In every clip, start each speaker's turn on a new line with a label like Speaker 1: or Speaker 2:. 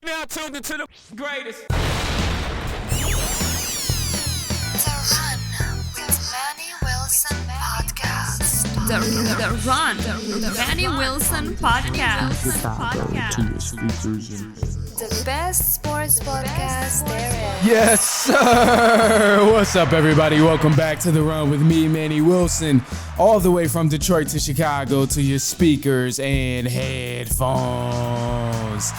Speaker 1: Now tuned into the greatest.
Speaker 2: The Run with Manny Wilson podcast.
Speaker 3: The Manny Wilson podcast.
Speaker 2: The best sports podcast there is.
Speaker 4: Yes, sir. What's up, everybody? Welcome back to The Run with me, Manny Wilson, all the way from Detroit to Chicago to your speakers and headphones.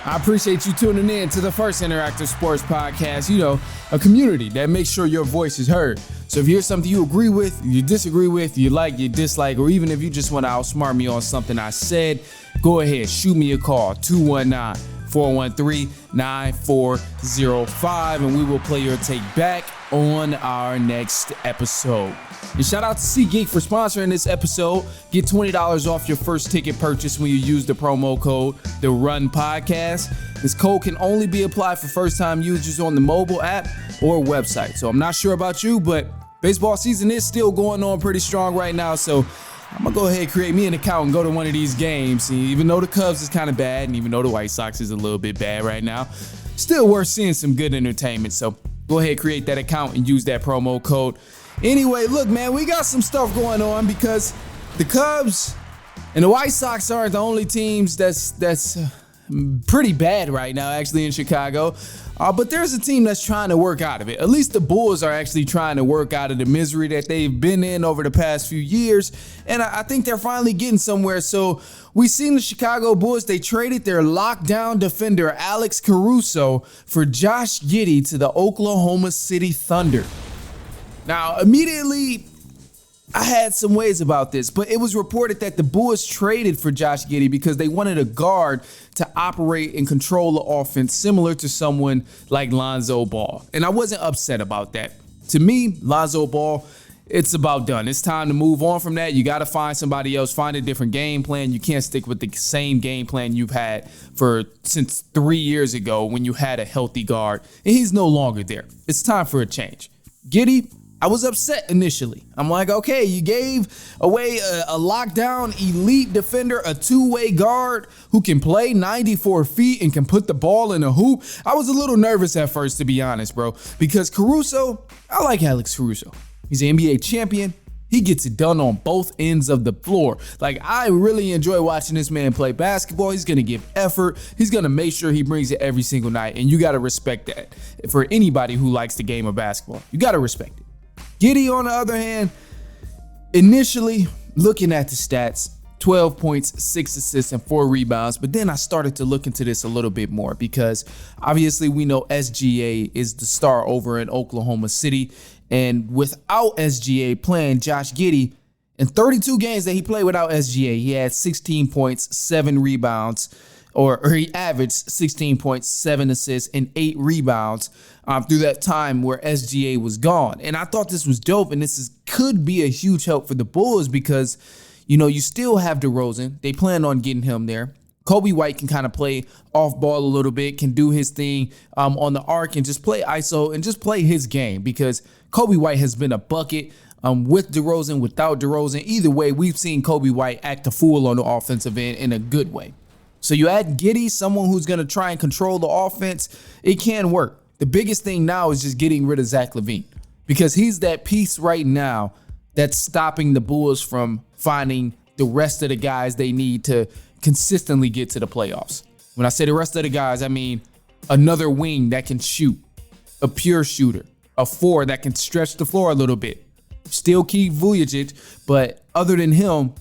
Speaker 4: I appreciate you tuning in to the first interactive sports podcast, a community that makes sure your voice is heard. So if you hear something you agree with, you disagree with, you like, you dislike, or even if you just want to outsmart me on something I said, go ahead, shoot me a call, 219-413-9405, and we will play your take back on our next episode. And shout out to SeatGeek for sponsoring this episode. Get $20 off your first ticket purchase when you use the promo code The Run Podcast. This code can only be applied for first-time users on the mobile app or website. So I'm not sure about you, but baseball season is still going on pretty strong right now. So I'm going to go ahead and create me an account and go to one of these games. And even though the Cubs is kind of bad, and even though the White Sox is a little bit bad right now, still worth seeing some good entertainment. So go ahead, create that account and use that promo code. Anyway, look, man, we got some stuff going on because the Cubs and the White Sox aren't the only teams that's pretty bad right now, actually, in Chicago. But there's a team that's trying to work out of it. At least the Bulls are actually trying to work out of the misery that they've been in over the past few years. And I think they're finally getting somewhere. So we've seen the Chicago Bulls. They traded their lockdown defender, Alex Caruso, for Josh Giddey to the Oklahoma City Thunder. Now, immediately, I had some ways about this, but it was reported that the Bulls traded for Josh Giddey because they wanted a guard to operate and control the offense similar to someone like Lonzo Ball. And I wasn't upset about that. To me, Lonzo Ball, it's about done. It's time to move on from that. You got to find somebody else, find a different game plan. You can't stick with the same game plan you've had since 3 years ago when you had a healthy guard, and he's no longer there. It's time for a change. Giddey, I was upset initially. I'm like, okay, you gave away a lockdown elite defender, a two-way guard who can play 94 feet and can put the ball in a hoop. I was a little nervous at first, to be honest, bro, because Caruso, I like Alex Caruso. He's an NBA champion. He gets it done on both ends of the floor. Like, I really enjoy watching this man play basketball. He's going to give effort. He's going to make sure he brings it every single night, and you got to respect that. For anybody who likes the game of basketball, you got to respect it. Giddey, on the other hand, initially looking at the stats, 12 points, 6 assists, and 4 rebounds. But then I started to look into this a little bit more because obviously we know SGA is the star over in Oklahoma City. And without SGA playing, Josh Giddey, in 32 games that he played without SGA, he had 16 points, 7 rebounds, or he averaged 16 points, 7 assists, and 8 rebounds through that time where SGA was gone. And I thought this was dope, and could be a huge help for the Bulls because, you still have DeRozan. They plan on getting him there. Kobe White can kind of play off ball a little bit, can do his thing on the arc and just play ISO and just play his game because Kobe White has been a bucket with DeRozan, without DeRozan. Either way, we've seen Kobe White act a fool on the offensive end in a good way. So you add Giddey, someone who's going to try and control the offense, it can work. The biggest thing now is just getting rid of Zach LaVine because he's that piece right now that's stopping the Bulls from finding the rest of the guys they need to consistently get to the playoffs. When I say the rest of the guys, I mean another wing that can shoot, a pure shooter, a 4 that can stretch the floor a little bit. Still keep Vujacic, but other than him,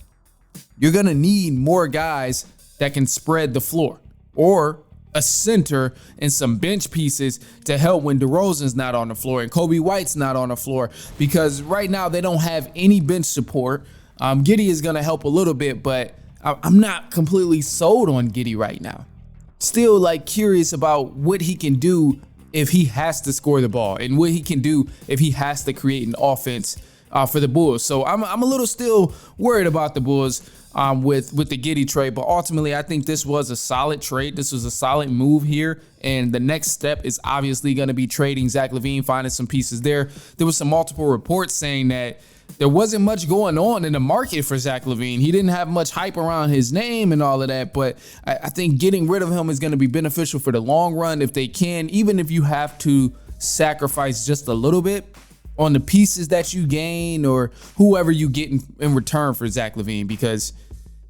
Speaker 4: you're going to need more guys that can spread the floor, or a center and some bench pieces to help when DeRozan's not on the floor and Kobe White's not on the floor, because right now they don't have any bench support. Giddey is going to help a little bit, but I'm not completely sold on Giddey right now. Still curious about what he can do if he has to score the ball and what he can do if he has to create an offense for the Bulls. So I'm a little still worried about the Bulls with the Giddey trade, but ultimately I think this was a solid trade. This was a solid move here, and the next step is obviously going to be trading Zach LaVine, finding some pieces there. There was some multiple reports saying that there wasn't much going on in the market for Zach LaVine. He didn't have much hype around his name and all of that, but I think getting rid of him is going to be beneficial for the long run if they can, even if you have to sacrifice just a little bit on the pieces that you gain or whoever you get in return for Zach LaVine, because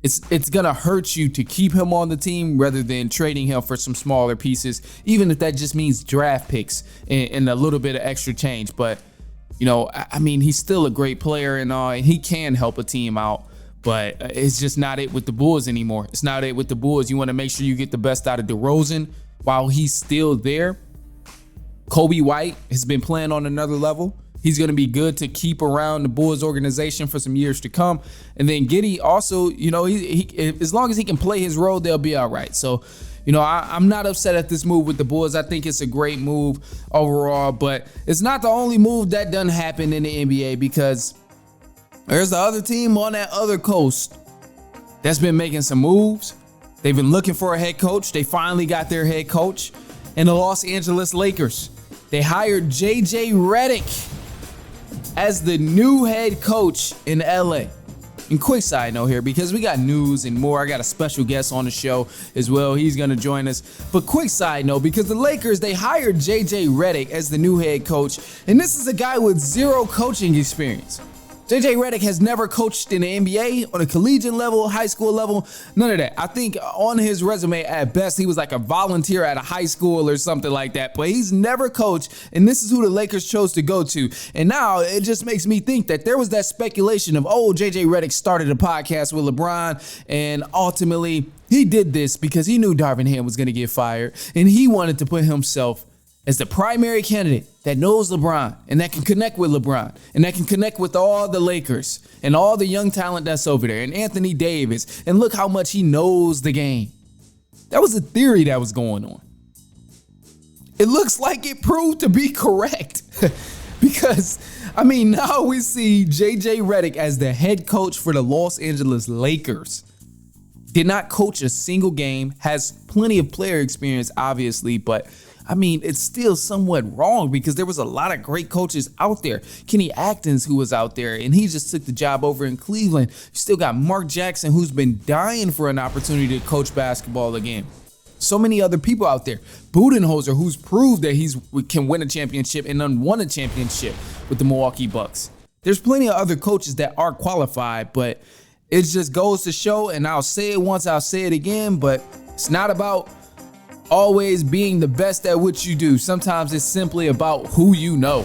Speaker 4: it's gonna hurt you to keep him on the team rather than trading him for some smaller pieces, even if that just means draft picks and a little bit of extra change. But I mean, he's still a great player and all, and he can help a team out, but it's just not it with the Bulls anymore. It's not it with the Bulls. You want to make sure you get the best out of DeRozan while he's still there. Kobe White has been playing on another level. He's going to be good to keep around the Bulls organization for some years to come. And then Giddey also, he as long as he can play his role, they'll be all right. So, I'm not upset at this move with the Bulls. I think it's a great move overall, but it's not the only move that doesn't happen in the NBA, because there's the other team on that other coast that's been making some moves. They've been looking for a head coach. They finally got their head coach in the Los Angeles Lakers. They hired JJ Redick as the new head coach in LA. And quick side note here, because we got news and more. I got a special guest on the show as well. He's going to join us. But quick side note, because the Lakers, they hired JJ Redick as the new head coach. And this is a guy with zero coaching experience. JJ Redick has never coached in the NBA on a collegiate level, high school level, none of that. I think on his resume at best, he was like a volunteer at a high school or something like that, but he's never coached, and this is who the Lakers chose to go to. And now it just makes me think that there was that speculation of, JJ Redick started a podcast with LeBron, and ultimately he did this because he knew Darvin Ham was going to get fired, and he wanted to put himself as the primary candidate that knows LeBron and that can connect with LeBron and that can connect with all the Lakers and all the young talent that's over there and Anthony Davis, and look how much he knows the game. That was a theory that was going on. It looks like it proved to be correct because, now we see JJ Redick as the head coach for the Los Angeles Lakers. Did not coach a single game, has plenty of player experience, obviously, but it's still somewhat wrong because there was a lot of great coaches out there. Kenny Atkins, who was out there, and he just took the job over in Cleveland. You still got Mark Jackson, who's been dying for an opportunity to coach basketball again. So many other people out there. Budenholzer, who's proved that he can win a championship and then won a championship with the Milwaukee Bucks. There's plenty of other coaches that are qualified, but it just goes to show, and I'll say it once, I'll say it again, but it's not about always being the best at what you do. Sometimes it's simply about who you know.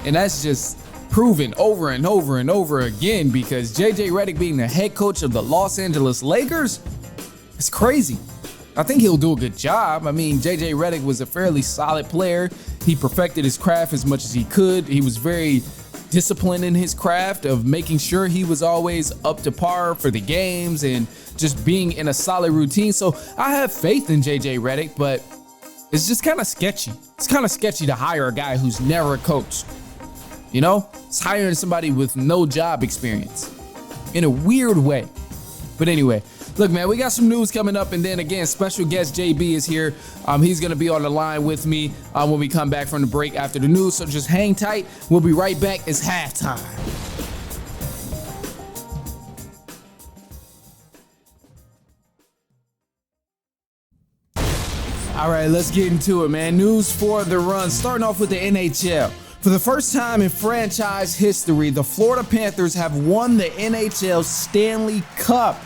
Speaker 4: And that's just proven over and over and over again, because JJ Redick being the head coach of the Los Angeles Lakers, it's crazy. I think he'll do a good job. JJ Redick was a fairly solid player. He perfected his craft as much as he could. He was very disciplined in his craft of making sure he was always up to par for the games and just being in a solid routine. So I have faith in JJ Redick, but it's just kind of sketchy. It's kind of sketchy to hire a guy who's never coached. It's hiring somebody with no job experience in a weird way. But anyway, look, man, we got some news coming up, and then again, special guest JB is here. He's going to be on the line with me when we come back from the break after the news, so just hang tight. We'll be right back. It's halftime. All right, let's get into it, man. News for the run. Starting off with the NHL. For the first time in franchise history, the Florida Panthers have won the NHL Stanley Cup.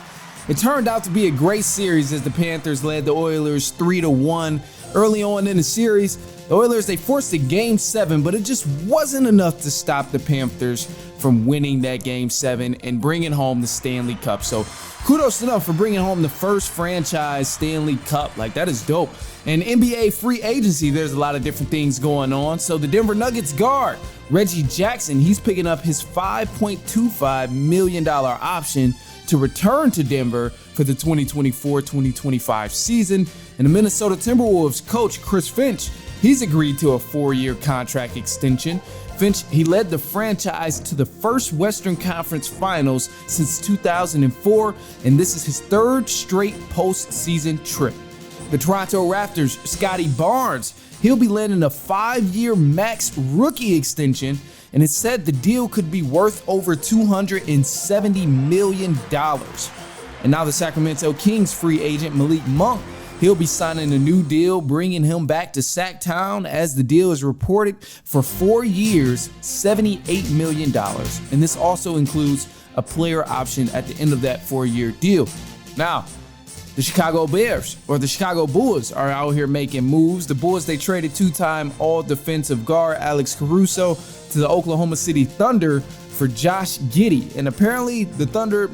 Speaker 4: It turned out to be a great series as the Panthers led the Oilers 3-1. Early on in the series, the Oilers, they forced a Game 7, but it just wasn't enough to stop the Panthers from winning that Game 7 and bringing home the Stanley Cup. So kudos to them for bringing home the first franchise Stanley Cup. That is dope. And NBA free agency, there's a lot of different things going on. So the Denver Nuggets guard, Reggie Jackson, he's picking up his $5.25 million option to return to Denver for the 2024-2025 season. And the Minnesota Timberwolves coach, Chris Finch, he's agreed to a 4-year contract extension. Finch, he led the franchise to the first Western Conference Finals since 2004, and this is his third straight postseason trip. The Toronto Raptors' Scotty Barnes, he'll be landing a 5-year max rookie extension, and it's said the deal could be worth over $270 million. And now the Sacramento Kings free agent Malik Monk, he'll be signing a new deal, bringing him back to Sacktown as the deal is reported for 4 years, $78 million. And this also includes a player option at the end of that 4-year deal. Now, the Chicago Bears, or the Chicago Bulls, are out here making moves. The Bulls, they traded 2-time all-defensive guard Alex Caruso to the Oklahoma City Thunder for Josh Giddey. And apparently the Thunder,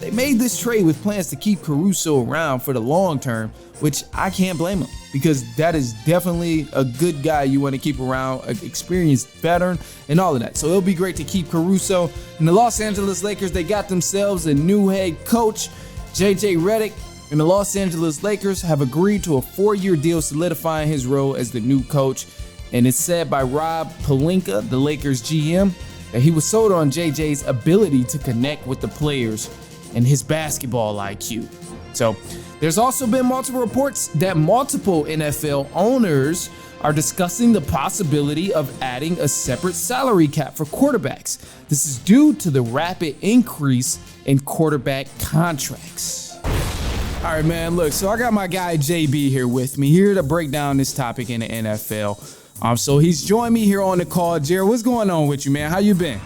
Speaker 4: they made this trade with plans to keep Caruso around for the long term, which I can't blame him, because that is definitely a good guy you want to keep around, an experienced veteran and all of that. So it'll be great to keep Caruso. And the Los Angeles Lakers, they got themselves a new head coach, JJ Redick. And the Los Angeles Lakers have agreed to a 4-year deal solidifying his role as the new coach. And it's said by Rob Pelinka, the Lakers GM, that he was sold on JJ's ability to connect with the players and his basketball IQ. So there's also been multiple reports that multiple NFL owners are discussing the possibility of adding a separate salary cap for quarterbacks. This is due to the rapid increase in quarterback contracts. All right, man, look, so I got my guy JB here with me, here to break down this topic in the NFL. So he's joined me here on the call. Jared, what's going on with you, man? How you been?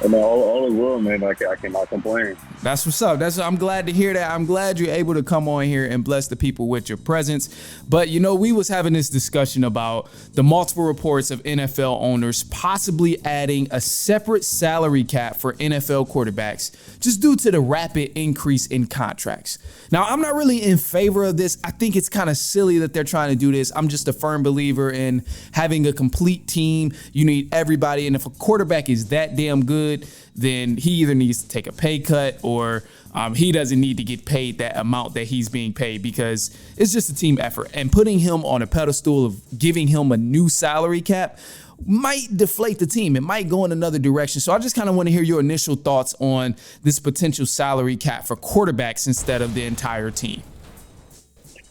Speaker 5: Hey, man, all is well, man. I cannot complain.
Speaker 4: That's what's up. I'm glad to hear that. I'm glad you're able to come on here and bless the people with your presence. But, you know, we was having this discussion about the multiple reports of NFL owners possibly adding a separate salary cap for NFL quarterbacks just due to the rapid increase in contracts. Now, I'm not really in favor of this. I think it's kind of silly that they're trying to do this. I'm just a firm believer in having a complete team. You need everybody. And if a quarterback is that damn good, then he either needs to take a pay cut or he doesn't need to get paid that amount that he's being paid, because it's just a team effort. And putting him on a pedestal of giving him a new salary cap might deflate the team. It might go in another direction. So I just kind of want to hear your initial thoughts on this potential salary cap for quarterbacks instead of the entire team.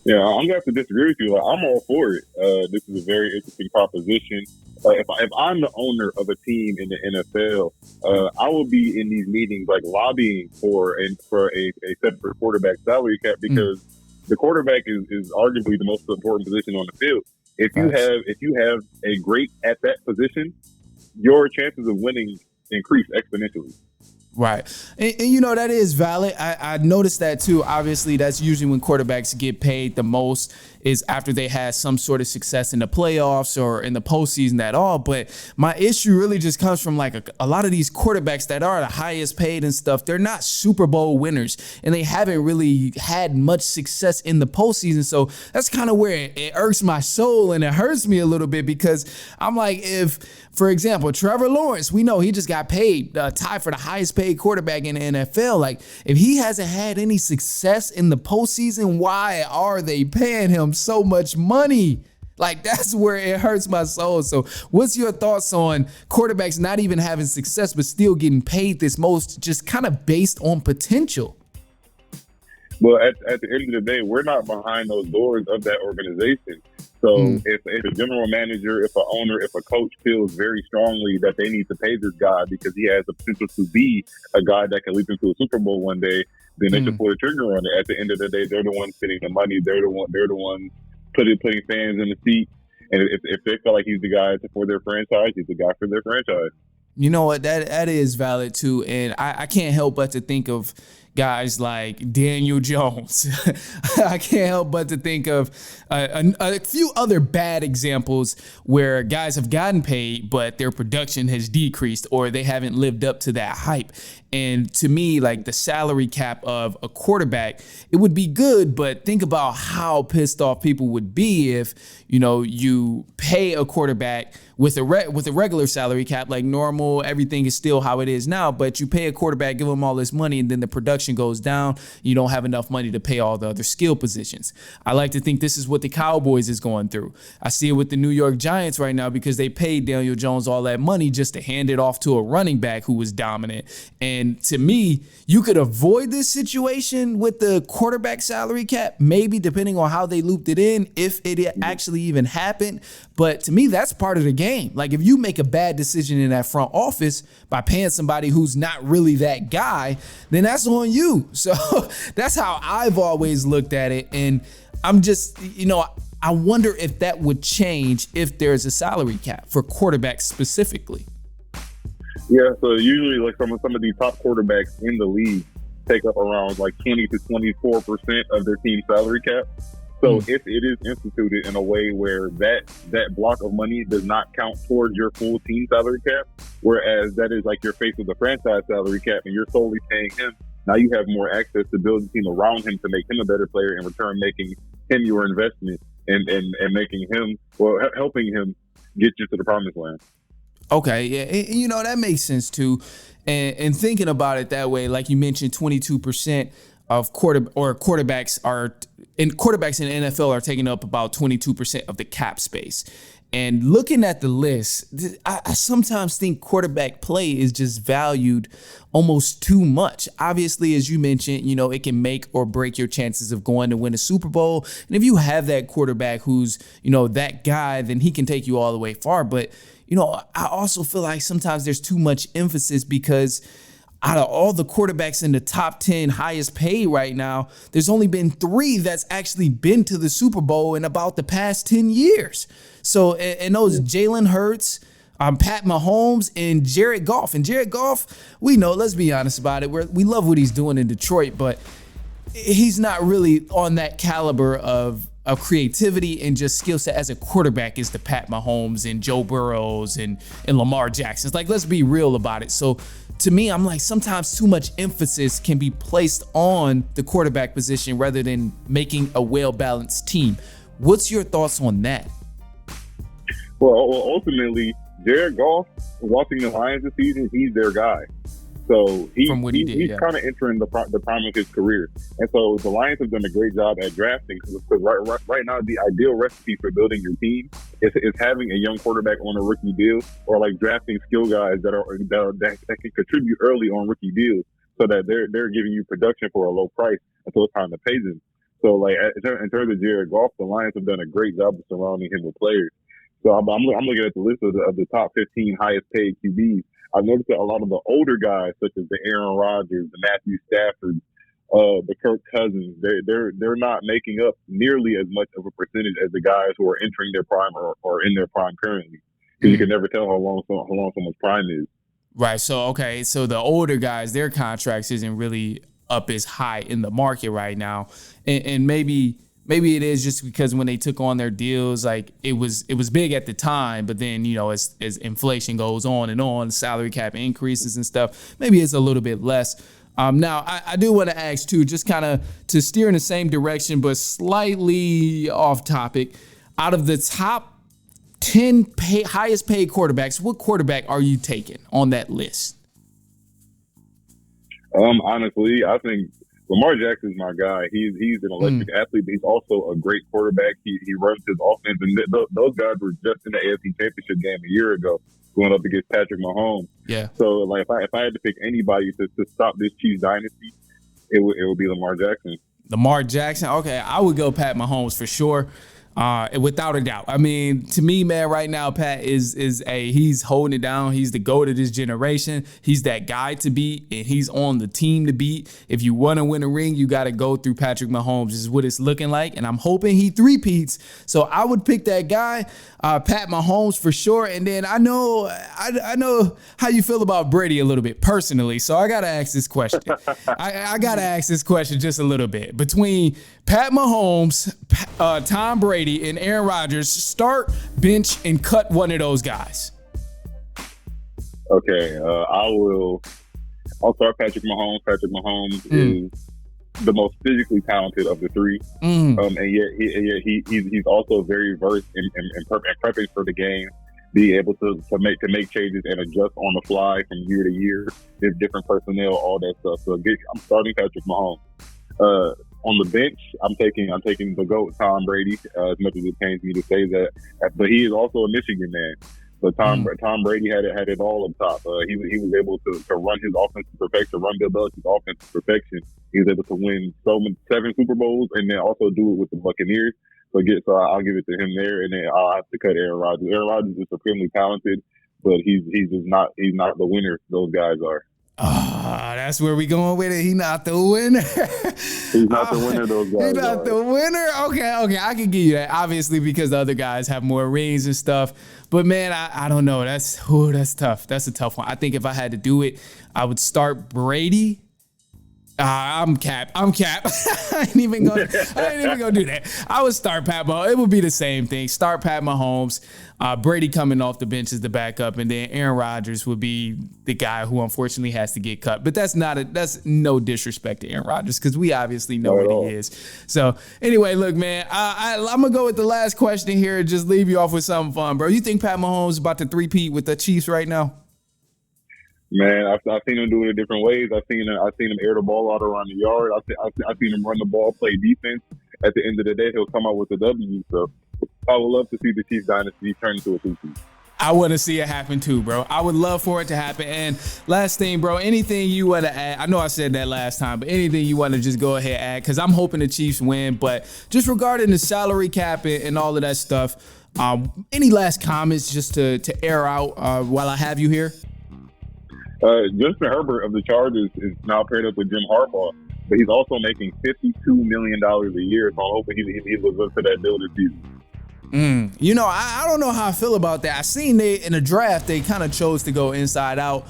Speaker 5: Yeah, I'm going to have to disagree with you. Like, I'm all for it. This is a very interesting proposition. If I'm the owner of a team in the NFL, I will be in these meetings like lobbying for a separate quarterback salary cap, because the quarterback is arguably the most important position on the field. If you have a great at that position, your chances of winning increase exponentially.
Speaker 4: Right. And you know, that is valid. I noticed that too. Obviously, that's usually when quarterbacks get paid the most, is after they had some sort of success in the playoffs or in the postseason at all. But my issue really just comes from like a lot of these quarterbacks that are the highest paid and stuff. They're not Super Bowl winners, and they haven't really had much success in the postseason. So that's kind of where it irks my soul and it hurts me a little bit, because I'm like, if, for example, Trevor Lawrence, we know he just got paid, tied for the highest paid quarterback in the NFL. Like, if he hasn't had any success in the postseason, why are they paying him so much money? Like, that's where it hurts my soul. So what's your thoughts on quarterbacks not even having success but still getting paid this most, just kind of based on potential?
Speaker 5: Well, at the end of the day, we're not behind those doors of that organization. So if a general manager, if an owner, if a coach feels very strongly that they need to pay this guy because he has the potential to be a guy that can lead them to a Super Bowl one day, then they should pull the trigger on it. At the end of the day, they're the ones spending the money. They're the one putting fans in the seat. And if they feel like he's the guy for their franchise, he's the guy for their franchise. You
Speaker 4: know what? That is valid too. And I can't help but to think of guys like Daniel Jones. I can't help but to think of a few other bad examples where guys have gotten paid, but their production has decreased or they haven't lived up to that hype. And to me, like, the salary cap of a quarterback, it would be good, but think about how pissed off people would be if, you know, you pay a quarterback with a regular salary cap, like normal, everything is still how it is now, but you pay a quarterback, give him all this money, and then the production production goes down. You don't have enough money to pay all the other skill positions. I like to think this is what the Cowboys is going through. I see it with the New York Giants right now because they paid Daniel Jones all that money just to hand it off to a running back who was dominant. And to me, you could avoid this situation with the quarterback salary cap, maybe depending on how they looped it in, if it actually even happened. But to me, that's part of the game. Like, if you make a bad decision in that front office by paying somebody who's not really that guy, then that's on you. So that's how I've always looked at it. And I'm just, I wonder if that would change if there's a salary cap for quarterbacks specifically.
Speaker 5: Yeah, so usually like some of these top quarterbacks in the league take up around like 20 to 24% of their team salary cap. So if it is instituted in a way where that block of money does not count towards your full team salary cap, whereas that is like your face of the franchise salary cap and you're solely paying him, now you have more access to build a team around him to make him a better player, in return making him your investment and making him, well, helping him get you to the promised land.
Speaker 4: Okay, yeah, that makes sense too. And thinking about it that way, like you mentioned, 22% of quarterbacks in the NFL are taking up about 22% of the cap space. And looking at the list, I sometimes think quarterback play is just valued almost too much. Obviously, as you mentioned, it can make or break your chances of going to win a Super Bowl. And if you have that quarterback who's, that guy, then he can take you all the way far. But, I also feel like sometimes there's too much emphasis because out of all the quarterbacks in the top 10 highest paid right now, there's only been 3 that's actually been to the Super Bowl in about the past 10 years. So, and those Jalen Hurts, Pat Mahomes, and Jared Goff. And Jared Goff, we know, let's be honest about it, we love what he's doing in Detroit, but he's not really on that caliber of creativity and just skill set as a quarterback is the Pat Mahomes and Joe Burrows and Lamar Jackson. It's like, let's be real about it. So to me, I'm like, sometimes too much emphasis can be placed on the quarterback position rather than making a well-balanced team. What's your thoughts on that?
Speaker 5: Well, ultimately, Jared Goff, watching the Lions this season, he's their guy. So he's kind of entering the prime of his career. And so the Lions have done a great job at drafting, because right now the ideal recipe for building your team is having a young quarterback on a rookie deal, or like drafting skill guys that can contribute early on rookie deals, so that they're giving you production for a low price until it's time to pay them. So like in terms of Jared Goff, the Lions have done a great job of surrounding him with players. So I'm looking at the list of the top 15 highest paid QBs. I noticed that a lot of the older guys, such as the Aaron Rodgers, the Matthew Stafford, the Kirk Cousins, they're not making up nearly as much of a percentage as the guys who are entering their prime or in their prime currently. Because you can never tell how long someone's prime is.
Speaker 4: Right. So the older guys, their contracts isn't really up as high in the market right now, and maybe it is just because when they took on their deals, like it was big at the time, but then, as inflation goes on and on, salary cap increases and stuff, maybe it's a little bit less. Now, I do want to ask too, just kind of to steer in the same direction, but slightly off topic. Out of the top 10 highest paid quarterbacks, what quarterback are you taking on that list?
Speaker 5: Honestly, I think Lamar Jackson's my guy. He's an electric athlete, but he's also a great quarterback. He runs his offense, and those guys were just in the AFC Championship game a year ago, going up against Patrick Mahomes. Yeah. So, like, if I had to pick anybody to stop this Chiefs dynasty, it would be Lamar Jackson.
Speaker 4: Lamar Jackson. Okay, I would go Pat Mahomes for sure. Without a doubt. I mean, to me, man, right now, Pat he's holding it down. He's the GOAT of this generation. He's that guy to beat, and he's on the team to beat. If you want to win a ring, you got to go through Patrick Mahomes. This is what it's looking like, and I'm hoping he three-peats. So I would pick that guy, Pat Mahomes for sure. And then I know how you feel about Brady a little bit personally, so I got to ask this question. I got to ask this question just a little bit. Between Pat Mahomes, Tom Brady, and Aaron Rodgers, start, bench, and cut one of those guys.
Speaker 5: Okay, I'll start Patrick Mahomes. Patrick Mahomes is the most physically talented of the three, and yet he's also very versed in prepping for the game. be able to make changes and adjust on the fly from year to year, different personnel, all that stuff. So I'm starting Patrick Mahomes. On the bench, I'm taking the GOAT, Tom Brady, as much as it pains me to say that. But he is also a Michigan man. But Tom Brady had it all up top. He was able to run his offense to perfection, run Bill Belichick's offense to perfection. He was able to win 7 Super Bowls and then also do it with the Buccaneers. So I'll give it to him there, and then I'll have to cut Aaron Rodgers. Aaron Rodgers is supremely talented, but he's not the winner those guys are.
Speaker 4: That's where we going with it. He not the winner.
Speaker 5: He's not the winner. Those guys.
Speaker 4: He's not the winner. Okay. I can give you that. Obviously, because the other guys have more rings and stuff. But man, I don't know. That's tough. That's a tough one. I think if I had to do it, I would start Brady. I'm Cap. I ain't even gonna do that. I would start Pat Mahomes. It would be the same thing. Start Pat Mahomes. Brady coming off the bench as the backup, and then Aaron Rodgers would be the guy who unfortunately has to get cut. But that's no disrespect to Aaron Rodgers, because we obviously know what he is. So anyway, look, man, I'm gonna go with the last question here and just leave you off with something fun, bro. You think Pat Mahomes is about to three-peat with the Chiefs right now?
Speaker 5: Man, I've seen him do it in different ways. I've seen him air the ball out around the yard. I've seen him run the ball, play defense. At the end of the day, he'll come out with a W. So I would love to see the Chiefs dynasty turn into a two-peat.
Speaker 4: I want to see it happen too, bro. I would love for it to happen. And last thing, bro, anything you want to add? I know I said that last time, but anything you want to just go ahead and add? Because I'm hoping the Chiefs win. But just regarding the salary cap and all of that stuff, any last comments just to air out while I have you here?
Speaker 5: Justin Herbert of the Chargers is now paired up with Jim Harbaugh, but he's also making $52 million a year. So I'm hoping he lives up to that deal this season.
Speaker 4: You know, I don't know how I feel about that. I seen in the draft, they kind of chose to go inside out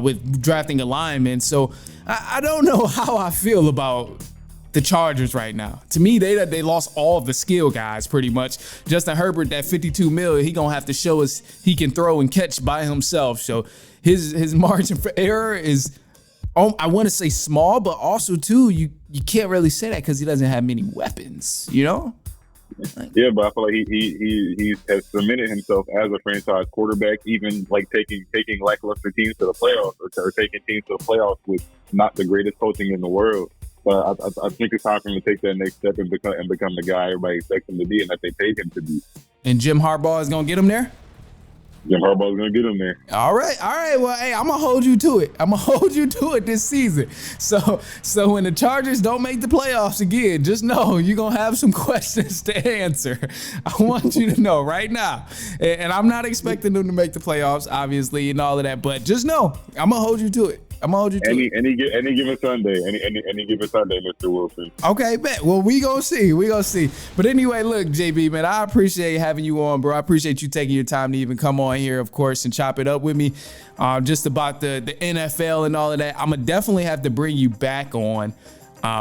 Speaker 4: with drafting a lineman. So I don't know how I feel about the Chargers right now. To me, they lost all of the skill guys pretty much. Justin Herbert, that $52 million, he gonna have to show us he can throw and catch by himself. So his margin for error is, I want to say small, but also too, you can't really say that because he doesn't have many weapons, you know?
Speaker 5: Yeah, but I feel like he has cemented himself as a franchise quarterback, even like taking lackluster teams to the playoffs or taking teams to the playoffs with not the greatest coaching in the world. But I think it's time for him to take that next step and become the guy everybody expects him to be and that they paid him to be. And
Speaker 4: Jim Harbaugh is going to get him there?
Speaker 5: Jim Harbaugh's going to get him there.
Speaker 4: All right. Well, hey, I'm going to hold you to it. I'm going to hold you to it this season. So when the Chargers don't make the playoffs again, just know you're going to have some questions to answer. I want you to know right now. And I'm not expecting them to make the playoffs, obviously, and all of that. But just know, I'm going to hold you to it. I'm gonna hold you to it.
Speaker 5: Any given Sunday, Mr. Wilson.
Speaker 4: Okay, bet. Well, we gonna see. But anyway, look, JB, man, I appreciate having you on, bro. I appreciate you taking your time to even come on here, of course, and chop it up with me, just about the NFL and all of that. I'm gonna definitely have to bring you back on.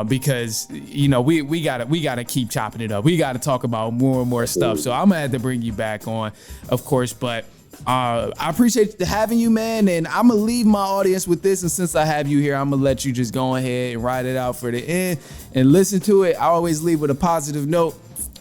Speaker 4: Because you know we gotta keep chopping it up. We gotta talk about more and more stuff. So I'm gonna have to bring you back on, of course, but. I appreciate having you, man, and I'm gonna leave my audience with this. And since I have you here, I'm gonna let you just go ahead and ride it out for the end and listen to it. I always leave with a positive note.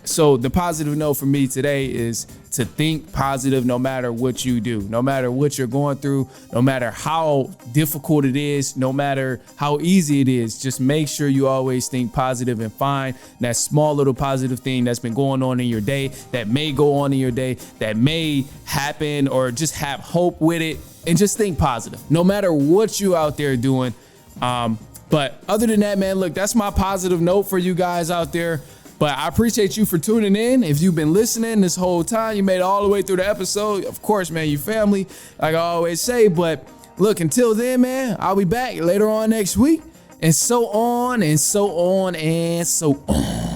Speaker 4: So the positive note for me today is to think positive no matter what you do, no matter what you're going through, no matter how difficult it is, no matter how easy it is. Just make sure you always think positive and find that small little positive thing that's been going on in your day, that may go on in your day, that may happen, or just have hope with it, and just think positive no matter what you out there doing. But other than that, man, look, that's my positive note for you guys out there. But I appreciate you for tuning in. If you've been listening this whole time, you made it all the way through the episode. Of course, man, you family, like I always say. But look, until then, man, I'll be back later on next week. And so on and so on and so on.